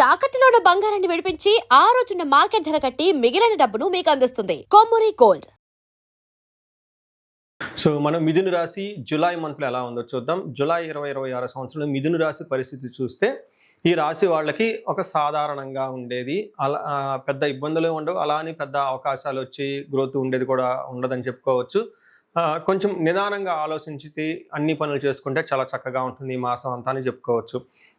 తాకట్టులో ఉన్న బంగారాన్ని విడిపించి ఆ రోజున్న మార్కెట్ ధర కట్టి మిగిలిన డబ్బును మీకు అందిస్తుంది కొమ్మూరి గోల్డ్. సో మనం మిథున రాశి జూలై మంత్లో ఎలా ఉందో చూద్దాం. జూలై 2026 సంవత్సరంలో మిథున రాశి పరిస్థితి చూస్తే ఈ రాశి వాళ్ళకి ఒక సాధారణంగా ఉండేది. అలా పెద్ద ఇబ్బందులు ఉండవు, అలా అని పెద్ద అవకాశాలు వచ్చి గ్రోత్ ఉండేది కూడా ఉండదని చెప్పుకోవచ్చు. కొంచెం నిదానంగా ఆలోచించి అన్ని పనులు చేసుకుంటే చాలా చక్కగా ఉంటుంది ఈ మాసం అంతా అని చెప్పుకోవచ్చు.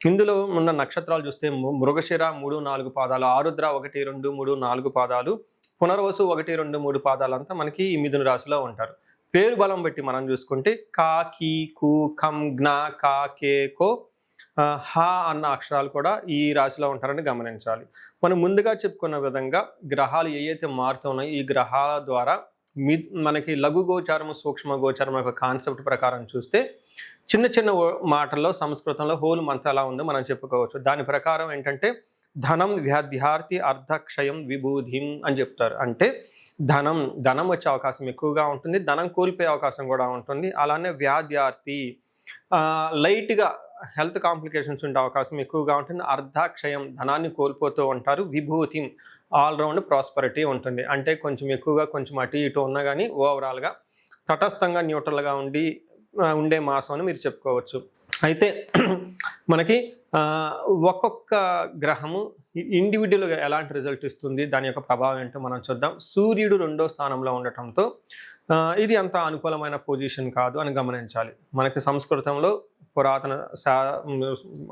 ఇందులో ఉన్న నక్షత్రాలు చూస్తే మృగశిర 3, 4 పాదాలు, ఆరుద్ర 1, 2, 3, 4 పాదాలు, పునర్వసు 1, 2, 3 పాదాలు అంతా మనకి ఈ మిథున రాశిలో ఉంటారు. పేరు బలం బట్టి మనం చూసుకుంటే కా, కీ, కు, కం, జ్ఞ, కా, కే, కో, హ అన్న అక్షరాలు కూడా ఈ రాశిలో ఉంటారని గమనించాలి. మనం ముందుగా చెప్పుకున్న విధంగా గ్రహాలు ఏవైతే మారుతున్నాయో ఈ గ్రహాల ద్వారా మనకి లఘు గోచారము, సూక్ష్మ గోచారం యొక్క కాన్సెప్ట్ ప్రకారం చూస్తే చిన్న చిన్న మాటల్లో సంస్కృతంలో హోల్ మంత్ ఎలా ఉందో మనం చెప్పుకోవచ్చు. దాని ప్రకారం ఏంటంటే ధనం వ్యాధ్యార్థి అర్ధక్షయం విభూధిం అని చెప్తారు. అంటే ధనం వచ్చే అవకాశం ఎక్కువగా ఉంటుంది, ధనం కోల్పోయే అవకాశం కూడా ఉంటుంది. అలానే వ్యాధ్యార్థి లైట్గా హెల్త్ కాంప్లికేషన్స్ ఉండే అవకాశం ఎక్కువగా ఉంటుంది. అర్ధక్షయం ధనాన్ని కోల్పోతూ ఉంటారు. విభూతిం ఆల్రౌండ్ ప్రాస్పరిటీ ఉంటుంది. అంటే కొంచెం ఎక్కువగా కొంచెం అటు ఇటు ఉన్నా కానీ ఓవరాల్గా తటస్థంగా న్యూట్రల్గా ఉండే మాసం అని మీరు చెప్పుకోవచ్చు. అయితే మనకి ఒక్కొక్క గ్రహము ఇండివిజువల్గా ఎలాంటి రిజల్ట్ ఇస్తుంది, దాని యొక్క ప్రభావం ఏంటో మనం చూద్దాం. సూర్యుడు 2వ స్థానంలో ఉండటంతో ఇది అంత అనుకూలమైన పొజిషన్ కాదు అని గమనించాలి. మనకి సంస్కృతంలో పురాతన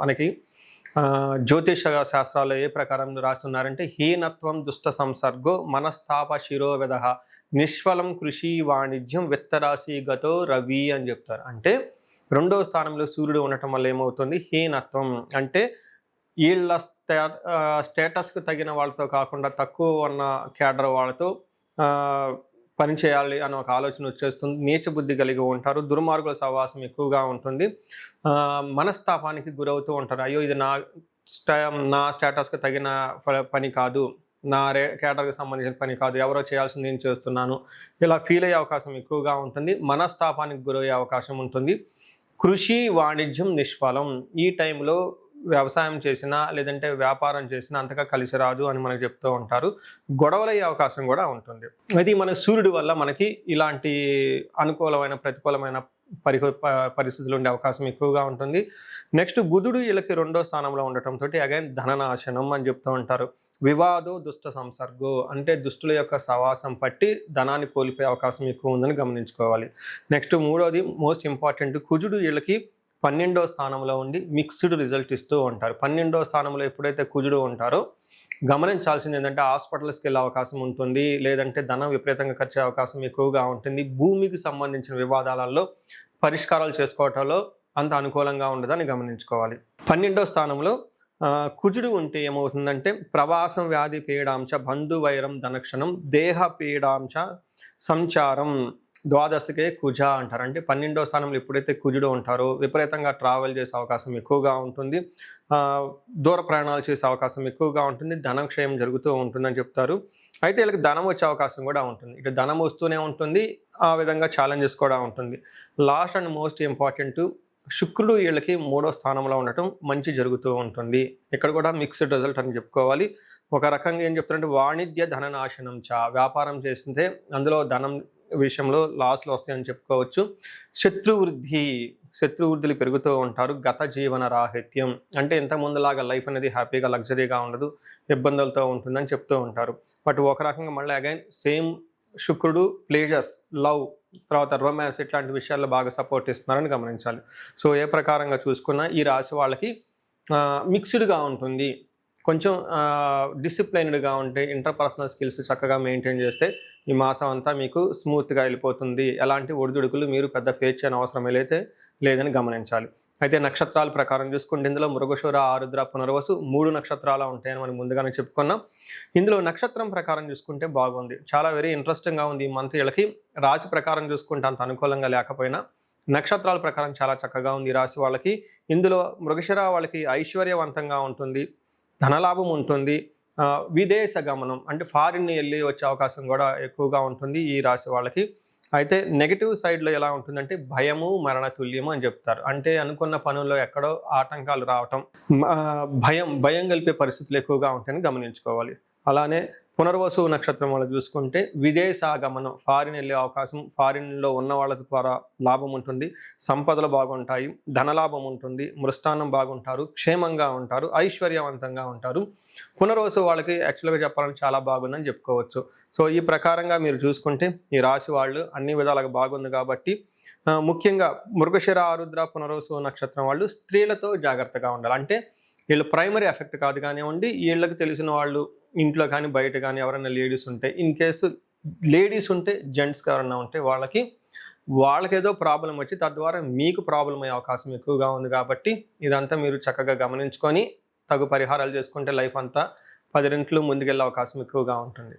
మనకి జ్యోతిష శాస్త్రాల్లో ఏ ప్రకారం రాసి ఉన్నారంటే హీనత్వం దుష్ట సంసర్గో మనస్తాప శిరోవెద నిష్ఫలం కృషి వాణిజ్యం విత్తరాశి గతో రవి అని చెప్తారు. అంటే 2వ స్థానంలో సూర్యుడు ఉండటం వల్ల ఏమవుతుంది, హీనత్వం అంటే వీళ్ళ స్టేటస్కి తగిన వాళ్ళతో కాకుండా తక్కువ ఉన్న క్యాడర్ వాళ్ళతో పని చేయాలి అని ఒక ఆలోచన వచ్చేస్తుంది. నీచ బుద్ధి కలిగి ఉంటారు. దుర్మార్గుల సహవాసం ఎక్కువగా ఉంటుంది. మనస్తాపానికి గురవుతూ ఉంటారు. అయ్యో ఇది నా స్టేటస్కి తగిన పని కాదు, నా క్యాడర్కి సంబంధించిన పని కాదు, ఎవరో చేయాల్సింది నేను చేస్తున్నాను, ఇలా ఫీల్ అయ్యే అవకాశం ఎక్కువగా ఉంటుంది. మనస్తాపానికి గురయ్యే అవకాశం ఉంటుంది. కృషి వాణిజ్యం నిష్ఫలం. ఈ టైంలో వ్యవసాయం చేసినా లేదంటే వ్యాపారం చేసినా అంతగా కలిసి రాదు అని మనకు చెప్తూ ఉంటారు. గొడవలయ్యే అవకాశం కూడా ఉంటుంది. అది మన సూర్యుడి వల్ల మనకి ఇలాంటి అనుకూలమైన ప్రతికూలమైన పరిస్థితులు ఉండే అవకాశం ఎక్కువగా ఉంటుంది. నెక్స్ట్ బుధుడు వీళ్ళకి 2వ స్థానంలో ఉండటంతో అగైన్ ధననాశనం అని చెప్తూ ఉంటారు. వివాదో దుష్ట సంసర్గో అంటే దుష్టుల యొక్క సవాసం పట్టి ధనాన్ని కోల్పోయే అవకాశం ఎక్కువ ఉందని గమనించుకోవాలి. నెక్స్ట్ 3వది మోస్ట్ ఇంపార్టెంట్, కుజుడు వీళ్ళకి 12వ స్థానంలో ఉండి మిక్స్డ్ రిజల్ట్ ఇస్తూ ఉంటారు. 12వ స్థానంలో ఎప్పుడైతే కుజుడు ఉంటారో గమనించాల్సింది ఏంటంటే హాస్పిటల్స్కి వెళ్ళే అవకాశం ఉంటుంది, లేదంటే ధనం విపరీతంగా ఖర్చు అవకాశం ఎక్కువగా ఉంటుంది. భూమికి సంబంధించిన వివాదాలలో పరిష్కారాలు చేసుకోవటంలో అంత అనుకూలంగా ఉండదని గమనించుకోవాలి. 12వ స్థానంలో కుజుడు ఉంటే ఏమవుతుందంటే ప్రవాసం వ్యాధి పీడాంశ బంధువైరం ధనక్షణం దేహ పీడాంశ సంచారం ద్వాదశకే కుజ అంటారు. అంటే 12వ స్థానంలో ఎప్పుడైతే కుజుడు ఉంటారో విపరీతంగా ట్రావెల్ చేసే అవకాశం ఎక్కువగా ఉంటుంది, దూర ప్రయాణాలు చేసే అవకాశం ఎక్కువగా ఉంటుంది, ధనక్షయం జరుగుతూ ఉంటుందని చెప్తారు. అయితే వీళ్ళకి ధనం వచ్చే అవకాశం కూడా ఉంటుంది. ఇటు ధనం వస్తూనే ఉంటుంది, ఆ విధంగా ఛాలెంజెస్ కూడా ఉంటుంది. లాస్ట్ అండ్ మోస్ట్ ఇంపార్టెంట్, శుక్రుడు వీళ్ళకి 3వ స్థానంలో ఉండటం మంచి జరుగుతూ ఉంటుంది. ఇక్కడ కూడా మిక్స్డ్ రిజల్ట్ అని చెప్పుకోవాలి. ఒక రకంగా ఏం చెప్తారంటే వాణిజ్య ధననాశనం వ్యాపారం చేస్తే అందులో ధనం విషయంలో లాస్లు వస్తాయని చెప్పుకోవచ్చు. శత్రువృద్ధులు పెరుగుతూ ఉంటారు. గత జీవన రాహిత్యం అంటే ఇంతకుముందులాగా లైఫ్ అనేది హ్యాపీగా లగ్జరీగా ఉండదు, ఇబ్బందులతో ఉంటుందని చెప్తూ ఉంటారు. బట్ ఒక రకంగా మళ్ళీ అగైన్ సేమ్ శుక్రుడు ప్లేజర్స్, లవ్, తర్వాత రొమాన్స్ ఇట్లాంటి విషయాల్లో బాగా సపోర్ట్ ఇస్తున్నారని గమనించాలి. సో ఏ ప్రకారంగా చూసుకున్నా ఈ రాశి వాళ్ళకి మిక్స్డ్గా ఉంటుంది. కొంచెం డిసిప్లైన్డ్గా ఉంటే ఇంటర్పర్సనల్ స్కిల్స్ చక్కగా మెయింటైన్ చేస్తే ఈ మాసం అంతా మీకు స్మూత్గా వెళ్ళిపోతుంది. ఎలాంటి ఒడిదుడుకులు మీరు పెద్ద ఫేస్ చేయని అవసరం లేదని గమనించాలి. అయితే నక్షత్రాల ప్రకారం చూసుకుంటే ఇందులో మృగశిర, ఆరుద్ర, పునర్వసు 3 నక్షత్రాలు ఉంటాయని మనం ముందుగానే చెప్పుకున్నాం. ఇందులో నక్షత్రం ప్రకారం చూసుకుంటే బాగుంది, చాలా వెరీ ఇంట్రెస్టింగ్గా ఉంది ఈ మంత్. వీళ్ళకి రాశి ప్రకారం చూసుకుంటే అంత అనుకూలంగా లేకపోయినా నక్షత్రాల ప్రకారం చాలా చక్కగా ఉంది ఈ రాశి వాళ్ళకి. ఇందులో మృగశిర వాళ్ళకి ఐశ్వర్యవంతంగా ఉంటుంది, ధనలాభం ఉంటుంది, విదేశ గమనం అంటే ఫారిన్ వెళ్ళి వచ్చే అవకాశం కూడా ఎక్కువగా ఉంటుంది ఈ రాశి వాళ్ళకి. అయితే నెగటివ్ సైడ్లో ఎలా ఉంటుందంటే భయము మరణ తుల్యము అని చెప్తారు. అంటే అనుకున్న పనుల్లో ఎక్కడో ఆటంకాలు రావటం, భయం కలిపే పరిస్థితులు ఎక్కువగా ఉంటాయని గమనించుకోవాలి. అలానే పునర్వసు నక్షత్రం వాళ్ళు చూసుకుంటే విదేశాగమనం, ఫారిన్ వెళ్ళే అవకాశం, ఫారిన్లో ఉన్న వాళ్ళ ద్వారా లాభం ఉంటుంది, సంపదలు బాగుంటాయి, ధనలాభం ఉంటుంది, మృష్టాన్నం బాగుంటారు, క్షేమంగా ఉంటారు, ఐశ్వర్యవంతంగా ఉంటారు. పునర్వసు వాళ్ళకి యాక్చువల్గా చెప్పాలంటే చాలా బాగుందని చెప్పుకోవచ్చు. సో ఈ ప్రకారంగా మీరు చూసుకుంటే ఈ రాశి వాళ్ళు అన్ని విధాలుగా బాగుంది కాబట్టి ముఖ్యంగా మృగశిర ఆరుద్ర పునర్వసు నక్షత్రం వాళ్ళు స్త్రీలతో జాగ్రత్తగా ఉండాలి. అంటే వీళ్ళు ప్రైమరీ ఎఫెక్ట్ కాదు కానివ్వండి, వీళ్ళకి తెలిసిన వాళ్ళు ఇంట్లో కానీ బయట కానీ ఎవరైనా లేడీస్ ఉంటే, ఇన్ కేసు లేడీస్ ఉంటే జెంట్స్కి ఎవరైనా ఉంటే వాళ్ళకి ఏదో ప్రాబ్లం వచ్చి తద్వారా మీకు ప్రాబ్లం అయ్యే అవకాశం ఎక్కువగా ఉంది. కాబట్టి ఇదంతా మీరు చక్కగా గమనించుకొని తగు పరిహారాలు చేసుకుంటే లైఫ్ అంతా 10 రెట్లు ముందుకెళ్ళే అవకాశం ఎక్కువగా ఉంటుంది.